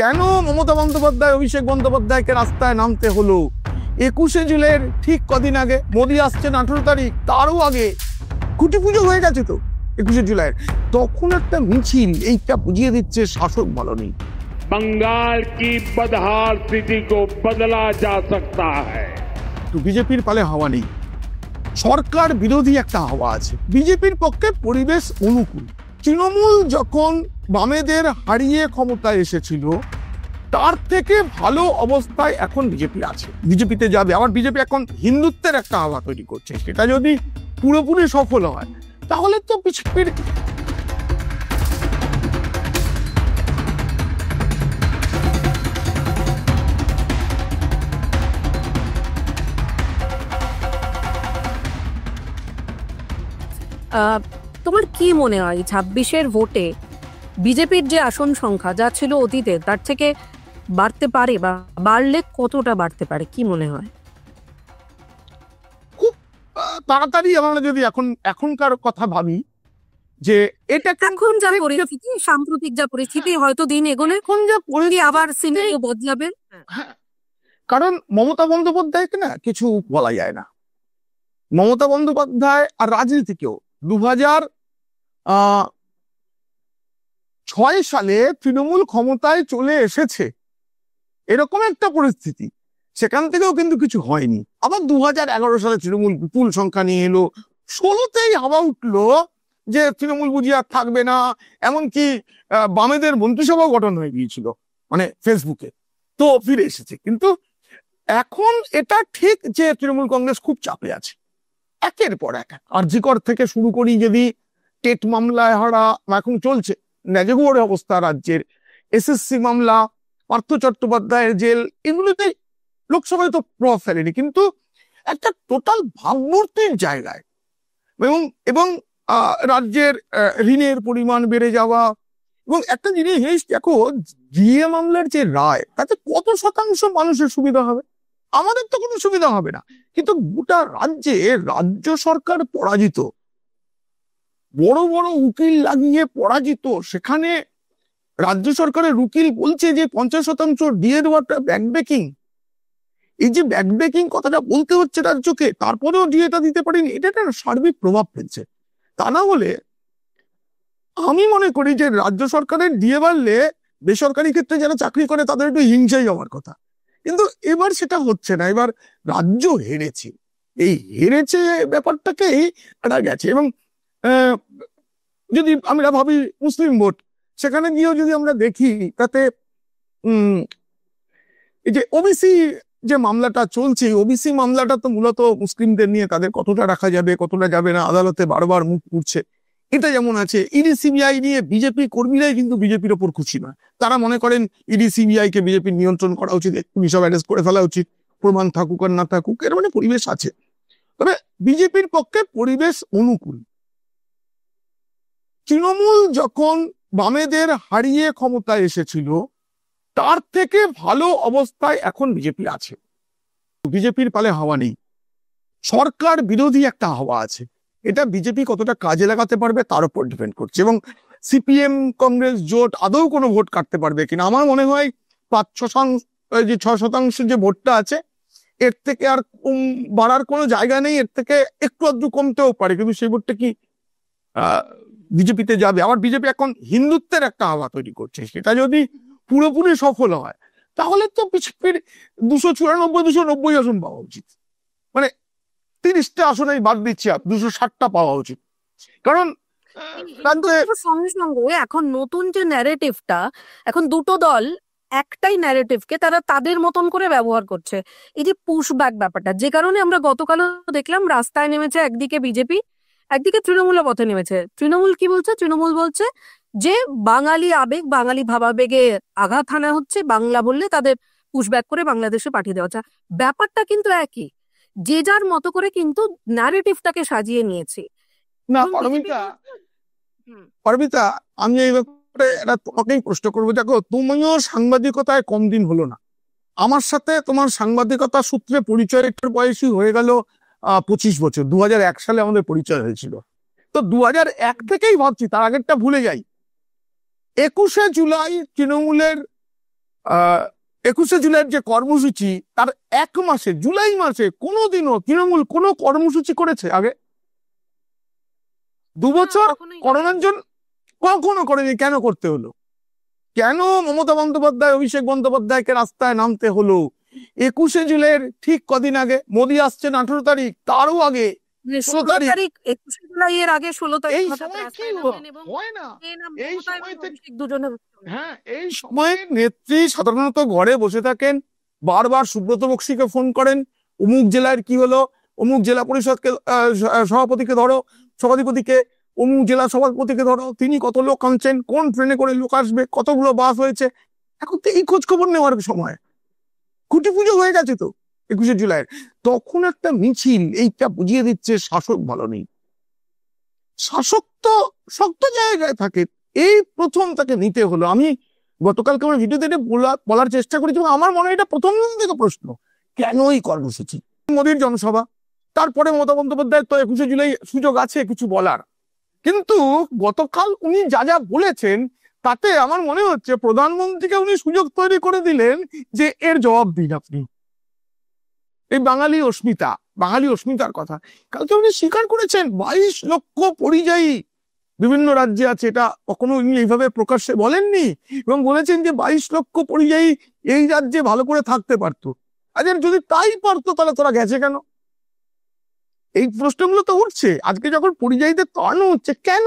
কেন মমতা বন্দ্যোপাধ্যায় অভিষেক বন্দ্যোপাধ্যায়কে রাস্তায় নামতে হলো? 21শে জুলাইয়ের ঠিক কদিন আগে মোদী আসছেন 18 তারিখ, তারও আগে খুঁটি পুজো হয়ে গেছে তো 21শে জুলাইয়ের। তখন একটা মিছিল এইটা বুঝিয়ে দিচ্ছে শাসক ভালো নেই। बंगाल की बदहाल स्थिति को बदला जा सकता है। তো বিজেপির পালে হাওয়া নেই, সরকার বিরোধী একটা হাওয়া আছে। বিজেপির পক্ষে পরিবেশ অনুকূল। তৃণমূল যখন বামেদের হারিয়ে ক্ষমতায় এসেছিল তার থেকে ভালো অবস্থায় এখন বিজেপি আছে, বিজেপিতে যাবে। আবার বিজেপি এখন হিন্দুত্বের একটা হাওয়া তৈরি করছে, সেটা যদি পুরোপুরি সফল হয় তাহলে তো বিজেপির তোমার কি মনে হয় 26-এর ভোটে বিজেপির যে আসন সংখ্যা যা ছিল অতীতে তার থেকে বাড়তে পারে, বা বাড়লে কতটা বাড়তে পারে, কি মনে হয়? খুব তাড়াতাড়ি আমরা যদি এখনকার কথা ভাবি যে এটা এখন যা পরিস্থিতি, সাম্প্রতিক যা পরিস্থিতি, হয়তো দিন এগোলে এখন যা পরিস্থিতি আবার সিনারিও বদলাবে। হ্যাঁ, কারণ মমতা বন্দ্যোপাধ্যায়কে না কিছু বলা যায় না। মমতা বন্দ্যোপাধ্যায় আর রাজনীতিকেও 2006 সালে তৃণমূল ক্ষমতায় চলে এসেছে, এরকম একটা পরিস্থিতি, সেখান থেকেও কিন্তু কিছু হয়নি। আবার 2011 সালে তৃণমূল বিপুল সংখ্যা নিয়ে এলো, 16তেই হাওয়া উঠলো যে তৃণমূল বুঝি আর থাকবে না, এমনকি বামেদের মন্ত্রিসভা গঠন হয়ে গিয়েছিল মানে ফেসবুকে, তো ফিরে এসেছে। কিন্তু এখন এটা ঠিক যে তৃণমূল কংগ্রেস খুব চাপে আছে, একের পর এক। আরজি কর থেকে শুরু করি, যদি টেট মামলায় হারা এখন চলছে, ন্যায্যগড়ের অবস্থা রাজ্যের, এসএসসি মামলা, পার্থ চট্টোপাধ্যায়ের জেল, এগুলোতে লোকসভায় তো প্রভাব ফেলেনি, কিন্তু একটা টোটাল ভাবমূর্তির জায়গায় এবং রাজ্যের ঋণের পরিমাণ বেড়ে যাওয়া, এবং একটা জিনিস দেখো, জিএ মামলার যে রায় তাতে কত শতাংশ মানুষের সুবিধা হবে? আমাদের তো কোনো সুবিধা হবে না, কিন্তু গোটা রাজ্যে রাজ্য সরকার পরাজিত, বড় বড় উকিল লাগিয়ে পরাজিত, সেখানে রাজ্য সরকারের উকিল বলছে যে 50% দিয়ে দেওয়াটা ব্যাকব্রেকিং। এই যে ব্যাকব্রেকিং কথাটা বলতে হচ্ছে রাজ্যকে, তারপরেও ডিএটা দিতে পারেনি, এটা একটা সার্বিক প্রভাব ফেলছে। তা না হলে আমি মনে করি যে রাজ্য সরকারের ডিএ বাড়লে বেসরকারি ক্ষেত্রে যারা চাকরি করে তাদের একটু হিংসাই হওয়ার কথা, কিন্তু এবার সেটা হচ্ছে না। এবার রাজ্য হেরেছে, এই হেরেছে ব্যাপারটাকেই এটা গেছে। এবং যদি আমরা ভাবি মুসলিম ভোট, সেখানে গিয়েও যদি আমরা দেখি তাতে এই যে ওবিসি যে মামলাটা চলছে, ওবিসি মামলাটা তো মূলত মুসলিমদের নিয়ে, তাদের কতটা রাখা যাবে কতটা যাবে না, আদালতে বারবার মুখ পুড়ছে, এটা যেমন আছে। ইডি সিবিআই নিয়ে বিজেপি কর্মীরাই কিন্তু বিজেপির ওপর খুশি নয়, তারা মনে করেন ইডি সিবিআই কে বিজেপির নিয়ন্ত্রণ করা উচিত, পুলিশ অ্যারেস্ট করে ফেলা উচিত, প্রমাণ থাকুক আর না থাকুক, এর মানে পরিবেশ আছে। তবে বিজেপির পক্ষে পরিবেশ অনুকূল। তৃণমূল যখন বামেদের হারিয়ে ক্ষমতায় এসেছিল তার থেকে ভালো অবস্থায় এখন বিজেপি আছে, বিজেপির পালে হাওয়া নেই, সরকার বিরোধী একটা হাওয়া আছে। এটা বিজেপি কতটা কাজে লাগাতে পারবে তার উপর ডিপেন্ড করছে, এবং সিপিএম কংগ্রেস জোট আদৌ কোনো ভোট কাটতে পারবে কিনা। আমার মনে হয় 6% যে ভোটটা আছে এর থেকে আর বাড়ার কোনো জায়গা নেই, এর থেকে একটু আধটু কমতেও পারে, কিন্তু সেই ভোটটা কি বিজেপিতে যাবে। আবার বিজেপি এখন হিন্দুত্বের একটা হাওয়া তৈরি করছে, সেটা যদি পুরোপুরি সফল হয় তাহলে তো বিজেপির 294-290 আসন পাওয়া উচিত, মানে 30টা আসনেই বাদ দিচ্ছি, 260টা পাওয়া উচিত। কারণ সঙ্গে সঙ্গে এখন নতুন যে ন্যারেটিভটা, এখন দুটো দল একটাই ন্যারেটিভকে তারা তাদের মতন করে ব্যবহার করছে, এই যে পুশব্যাক ব্যাপারটা, যে কারণে আমরা গতকালও দেখলাম রাস্তায় নেমেছে একদিকে বিজেপি, একদিকে তৃণমূলের পথে নেমেছে। তৃণমূল কি বলছে? তৃণমূল বলছে যে বাঙালি আবেগ, বাঙালি ভাবাবেগে আঘাত হানা হচ্ছে, বাংলা বললে তাদের পুশব্যাক করে বাংলাদেশে পাঠিয়ে দেওয়া হচ্ছে। ব্যাপারটা কিন্তু একই, যে যার মতো করে কিন্তু ন্যারেটিভটাকে সাজিয়ে নিয়েছে। না পারমিতা, আমি এই ব্যাপারে এটা তোমাকেই প্রশ্ন করবো। দেখো, তুমিও সাংবাদিকতায় কম দিন হলো না, আমার সাথে তোমার সাংবাদিকতা সূত্রে পরিচয় একটু বয়সী হয়ে গেল 25 বছর। 2001 সালে আমাদের পরিচয় হয়েছিল, তো 2001 থেকেই ভাবছি, তার আগেরটা ভুলে যাই। 21শে জুলাই তৃণমূলের 21শে জুলাইয়ের যে কর্মসূচি, তার 1 মাসে, জুলাই মাসে কোনোদিনও তৃণমূল কোনো কর্মসূচি করেছে আগে? 2 বছর করোনার জন্য কখনো করেনি। কেন করতে হলো? কেন মমতা বন্দ্যোপাধ্যায়, অভিষেক বন্দ্যোপাধ্যায়কে রাস্তায় নামতে হলো? 21শে জুলাইয়ের ঠিক কদিন আগে, মোদী আসছেন 18 তারিখ, তারও আগে 16 তারিখ। 21শে জুলাই এর আগে 16 তারিখ এই হঠাৎ সময় কি রাস্তায় নামলেন এবং হয় না? এই নাম এই মমতা এবং সময়তে অভিষেক দুজনের হ্যাঁ, এই সময়ে নেত্রী সাধারণত ঘরে বসে থাকেন, বারবার সুব্রত বক্সিকে ফোন করেন, অমুক জেলার কি হলো, অমুক জেলা পরিষদকে সভাপতিকে ধরো, সভাধিপতিকে, অমুক জেলা সভাপতিকে ধরো, তিনি কত লোক আনছেন, কোন ট্রেনে করে লোক আসবে, কতগুলো বাস হয়েছে। এখন তো এই খোঁজ খবর নেওয়ার সময়। খুঁটি পুজো হয়ে গেছে তো 21শে জুলাইয়ের। তখন একটা মিছিল এইটা বুঝিয়ে দিচ্ছে শাসক ভালো নেই। শাসক তো শক্ত জায়গায় থাকে, এই প্রথম তাকে নিতে হলো। আমি গতকালকে আমার ভিডিওতে এটা বলার চেষ্টা করেছি এবং আমার মনে হয় এটা প্রথম থেকে প্রশ্ন, কেন এই কর্মসূচি? মোদীর জনসভা, তারপরে মমতা বন্দ্যোপাধ্যায়ের তো 21শে জুলাই সুযোগ আছে কিছু বলার, কিন্তু গতকাল উনি যা যা বলেছেন তাতে আমার মনে হচ্ছে প্রধানমন্ত্রীকে উনি সুযোগ তৈরি করে দিলেন যে এর জবাব দিন আপনি। এই বাঙালি অস্মিতার কথা কালকে উনি স্বীকার করেছেন। 22 লক্ষ পরিযায়ী বিভিন্ন রাজ্যে আছে, এটা কখনো উনি এইভাবে প্রকাশ্যে বলেননি, এবং বলেছেন যে 22 লক্ষ পরিযায়ী এই রাজ্যে ভালো করে থাকতে পারতো। আচ্ছা, যদি তাই পারতো তাহলে তোরা গেছে কেন? এই প্রশ্নগুলো তো উঠছে। আজকে যখন পরিযায়ীদের তাড়ানো হচ্ছে, কেন?